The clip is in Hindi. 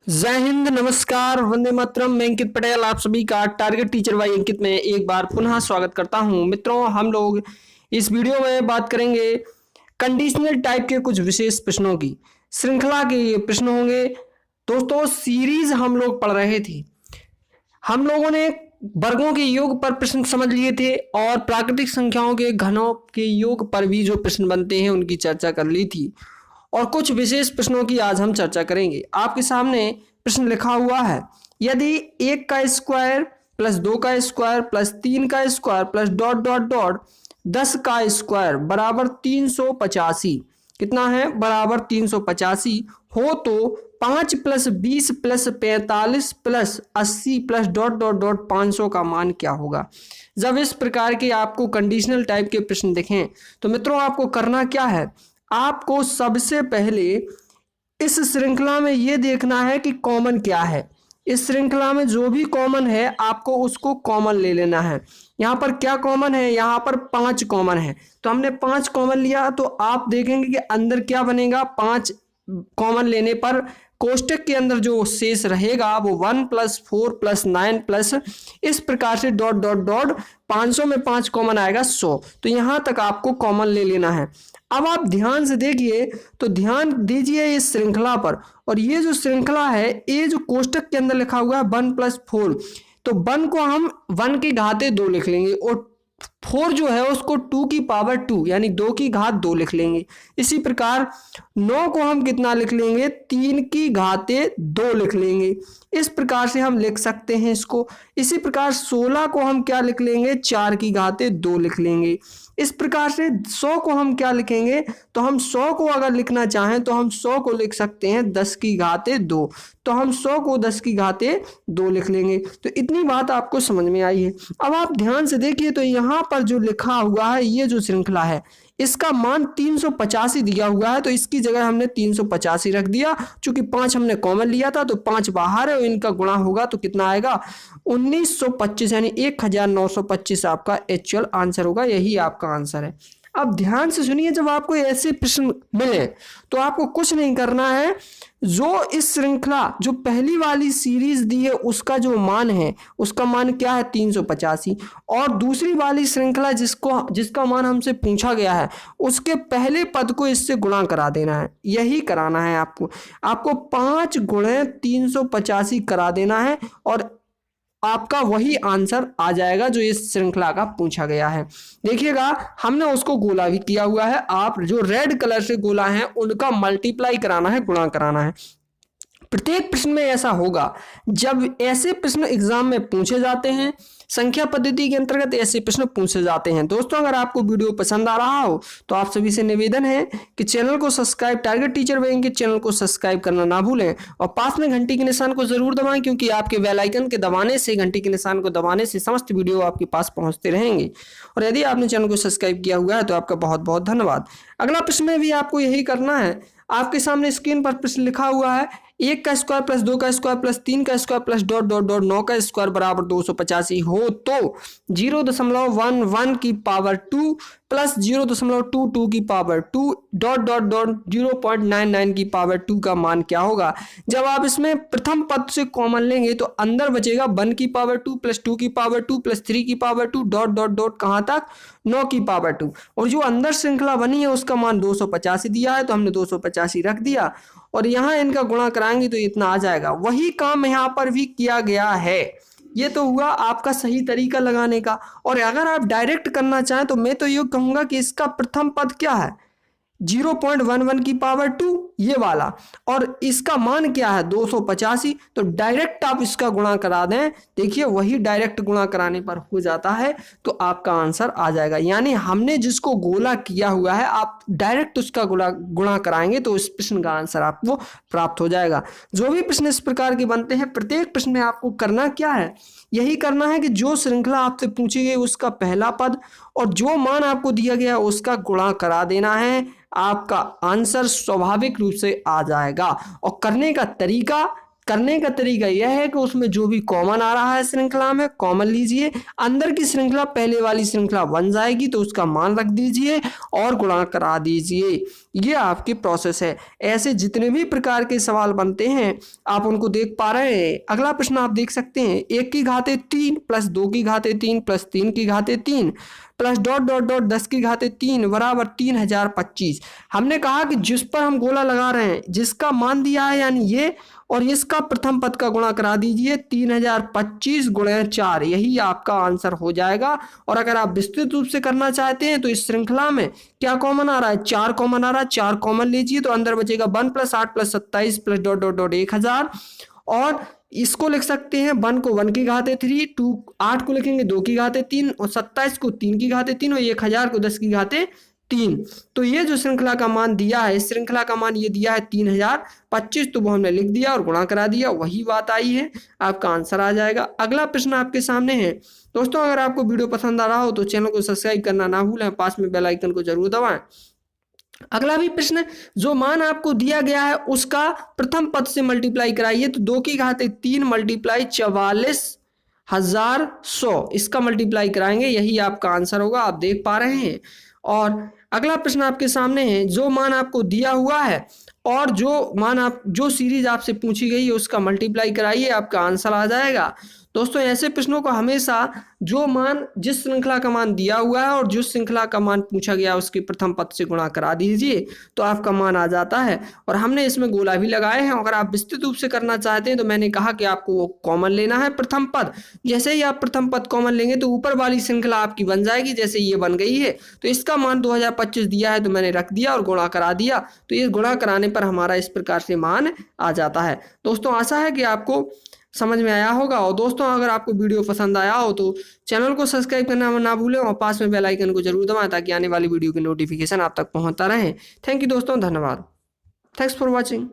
जय हिंद, नमस्कार, वंदे मातरम। मैं अंकित पटेल आप सभी का टारगेट टीचर बाई अंकित में एक बार पुनः स्वागत करता हूं। मित्रों, हम लोग इस वीडियो में बात करेंगे कंडीशनल टाइप के कुछ विशेष प्रश्नों की। श्रृंखला के ये प्रश्न होंगे। दोस्तों, सीरीज हम लोग पढ़ रहे थे। हम लोगों ने वर्गों के योग पर प्रश्न समझ लिए थे और प्राकृतिक संख्याओं के घनों के योग पर भी जो प्रश्न बनते हैं उनकी चर्चा कर ली थी। और कुछ विशेष प्रश्नों की आज हम चर्चा करेंगे। आपके सामने प्रश्न लिखा हुआ है, यदि 1 का स्क्वायर प्लस 2 का स्क्वायर प्लस 3 का square plus dot dot dot 10 का स्क्वायर बराबर 385, कितना है? बराबर 385 हो तो 5 plus 20 plus 45 plus 80 plus dot dot dot 500 का मान क्या होगा? जब इस प्रकार के आपको कंडीशनल टाइप के प्रश्न दिखें तो मित्रों आपको करना क्या है? आपको सबसे पहले इस श्रृंखला में यह देखना है कि कॉमन क्या है। इस श्रृंखला में जो भी कॉमन है आपको उसको कॉमन ले लेना है। यहाँ पर क्या कॉमन है? यहाँ पर 5 कॉमन है, तो हमने 5 कॉमन लिया। तो आप देखेंगे कि अंदर क्या बनेगा। 5 कॉमन लेने पर कोष्टक के अंदर जो शेष रहेगा वो 1 प्लस 4 प्लस 9 प्लस इस प्रकार से डॉट डॉट डॉट 500 में 5 कॉमन आएगा 100। तो यहाँ तक आपको कॉमन ले लेना है। अब आप ध्यान से देखिए, तो ध्यान दीजिए इस श्रृंखला पर। और ये जो श्रृंखला है, ये जो कोष्टक के अंदर लिखा हुआ है 1 प्लस 4, तो 1 को हम 1 की घाते 2 लिख लेंगे और 4 जो है उसको 2 की पावर 2 यानी 2 की घात 2 लिख लेंगे। इसी प्रकार 9 को हम कितना लिख लेंगे? 3 की घाते 2 लिख लेंगे। इस प्रकार से हम लिख सकते हैं इसको। इसी प्रकार 16 को हम क्या लिख लेंगे? 4 की घाते 2 लिख लेंगे। इस प्रकार से 100 को हम क्या लिखेंगे? तो हम 100 को अगर लिखना चाहें तो हम 100 को लिख सकते हैं 10 की घाते 2। तो हम 100 को 10 की घाते 2 लिख लेंगे। तो इतनी बात आपको समझ में आई है। अब आप ध्यान से देखिए, तो यहाँ पर जो लिखा हुआ है, ये जो श्रृंखला है इसका मान 385 दिया हुआ है, तो इसकी जगह हमने 385 रख दिया। चूंकि 5 हमने कॉमन लिया था तो 5 बाहर है और इनका गुणा होगा तो कितना आएगा? 1925 यानी 1925 आपका एक्चुअल आंसर होगा। यही आपका आंसर है। अब ध्यान से सुनिए, जब आपको ऐसे प्रश्न मिले तो आपको कुछ नहीं करना है। जो इस श्रृंखला जो पहली वाली सीरीज दी है उसका जो मान है उसका मान क्या है? 385। और दूसरी वाली श्रृंखला जिसका मान हमसे पूछा गया है उसके पहले पद को इससे गुणा करा देना है। यही कराना है आपको 5 गुणे 385 करा देना है और आपका वही आंसर आ जाएगा जो इस श्रृंखला का पूछा गया है। देखिएगा, हमने उसको गोला भी किया हुआ है। आप जो रेड कलर से गोला है उनका मल्टीप्लाई कराना है, गुणा कराना है। प्रत्येक प्रश्न में ऐसा होगा। जब ऐसे प्रश्न एग्जाम में पूछे जाते हैं, संख्या पद्धति के अंतर्गत ऐसे प्रश्न पूछे जाते हैं। दोस्तों, अगर आपको वीडियो पसंद आ रहा हो तो आप सभी से निवेदन है कि चैनल को subscribe, target teacher by Ankit channel को सब्सक्राइब करना ना भूलें और पास में घंटी के निशान को जरूर दबाएं, क्योंकि आपके बेल आइकन के दबाने से, घंटी के निशान को दबाने से समस्त वीडियो आपके पास पहुंचते रहेंगे। और यदि आपने चैनल को सब्सक्राइब किया हुआ है तो आपका बहुत बहुत धन्यवाद। अगला प्रश्न में भी आपको यही करना है। आपके सामने स्क्रीन पर प्रश्न लिखा हुआ है, 1 का स्क्वायर प्लस 2 का स्क्वायर प्लस 3 का square plus dot dot dot 9 का स्क्वायर बराबर 285 हो तो 0.11 की पावर 2 प्लस 0.22 की पावर 2 डॉट डॉट डॉट 0.99 की पावर 2 का मान क्या होगा? जब आप इसमें प्रथम पद से कॉमन लेंगे तो अंदर बचेगा 1 की पावर 2 प्लस 2 की पावर 2 प्लस 3 की पावर 2 डॉट डॉट डॉट कहाँ तक? 9 की पावर 2। और जो अंदर श्रृंखला बनी है उसका मान 285 दिया है तो हमने 285 रख दिया और यहाँ इनका गुणा कराएंगे तो इतना आ जाएगा। वही काम यहाँ पर भी किया गया है। ये तो हुआ आपका सही तरीका लगाने का। और अगर आप डायरेक्ट करना चाहें तो मैं तो ये कहूंगा कि इसका प्रथम पद क्या है? 0.11 की पावर 2 ये वाला, और इसका मान क्या है? 285। तो डायरेक्ट आप इसका गुणा करा दें। देखिए, वही डायरेक्ट गुणा कराने पर हो जाता है तो आपका आंसर आ जाएगा। यानी हमने जिसको गोला किया हुआ है आप डायरेक्ट उसका गुणा कराएंगे तो इस प्रश्न का आंसर आपको प्राप्त हो जाएगा। जो भी प्रश्न इस प्रकार के बनते हैं, प्रत्येक प्रश्न में आपको करना क्या है? यही करना है कि जो श्रृंखला आपसे पूछी गई उसका पहला पद और जो मान आपको दिया गया उसका गुणा करा देना है। आपका आंसर स्वाभाविक रूप से आ जाएगा। और करने का तरीका करने का तरीका यह है कि उसमें जो भी कॉमन आ रहा है श्रृंखला में कॉमन लीजिए, अंदर की श्रृंखला पहले वाली श्रृंखला बन जाएगी तो उसका मान रख दीजिए और गुणा करा दीजिए। ये आपकी प्रोसेस है। ऐसे जितने भी प्रकार के सवाल बनते हैं आप उनको देख पा रहे हैं। अगला प्रश्न आप देख सकते हैं, 1 की घाते 3 प्लस 2 की घाते 3 प्लस 3 की घाते 3 प्लस डॉट डॉट डॉट 10 की घाते 3 बराबर 3025। हमने कहा कि जिस पर हम गोला लगा रहे हैं, जिसका मान दिया है यानी ये, और इसका प्रथम पद का गुणा करा दीजिए 3025 गुणे 4, यही आपका आंसर हो जाएगा। और अगर आप विस्तृत रूप से करना चाहते हैं तो इस श्रृंखला में क्या कॉमन आ रहा है, 4 कॉमन आ रहा है, 4 कॉमन लीजिए तो अंदर बचेगा 1 plus 8 plus 27 plus dot dot dot 1000। और इसको लिख सकते हैं 1 को 1 की घाते 3, 2 8 को लिखेंगे 2 की घाते 3 और 27 को 3 की घाते 3 और 1000 को 10 की घाते 3। तो ये जो श्रृंखला का मान दिया है, इस श्रृंखला का मान ये दिया है 3025, तो वो हमने लिख दिया और गुणा करा दिया, वही बात आई है, आपका आंसर आ जाएगा। अगला प्रश्न आपके सामने है। दोस्तों अगर आपको वीडियो पसंद आ रहा हो तो चैनल को सब्सक्राइब करना ना भूलें, पास में बेल आइकन को जरूर दबाएं। अगला भी प्रश्न, जो मान आपको दिया गया है उसका प्रथम पद से मल्टीप्लाई कराइए, तो 2 की घाते 3 मल्टीप्लाई 44,100, इसका मल्टीप्लाई कराएंगे, यही आपका आंसर होगा, आप देख पा रहे हैं। और अगला प्रश्न आपके सामने है, जो मान आपको दिया हुआ है और जो सीरीज आपसे पूछी गई है उसका मल्टीप्लाई कराइए, आपका आंसर आ जाएगा। दोस्तों ऐसे प्रश्नों को हमेशा जो मान जिस श्रृंखला का मान दिया हुआ है और जिस श्रृंखला का मान पूछा गया है उसके प्रथम पद से गुणा करा दीजिए तो आपका मान आ जाता है। और हमने इसमें गोला भी लगाए हैं। अगर आप विस्तृत रूप से करना चाहते हैं तो मैंने कहा कि आपको कॉमन लेना है प्रथम पद। जैसे ही आप प्रथम पद कॉमन लेंगे तो ऊपर वाली श्रृंखला आपकी बन जाएगी, जैसे ये बन गई है तो इसका मान 2025 दिया है तो मैंने रख दिया और गुणा करा दिया, तो ये गुणा कराने पर हमारा इस प्रकार से मान आ जाता है। दोस्तों आशा है कि आपको समझ में आया होगा। और दोस्तों अगर आपको वीडियो पसंद आया हो तो चैनल को सब्सक्राइब करना ना भूलें और पास में बेल आइकन को जरूर दबाएं ताकि आने वाली वीडियो की नोटिफिकेशन आप तक पहुंचता रहे। थैंक यू दोस्तों, धन्यवाद। Thanks for watching.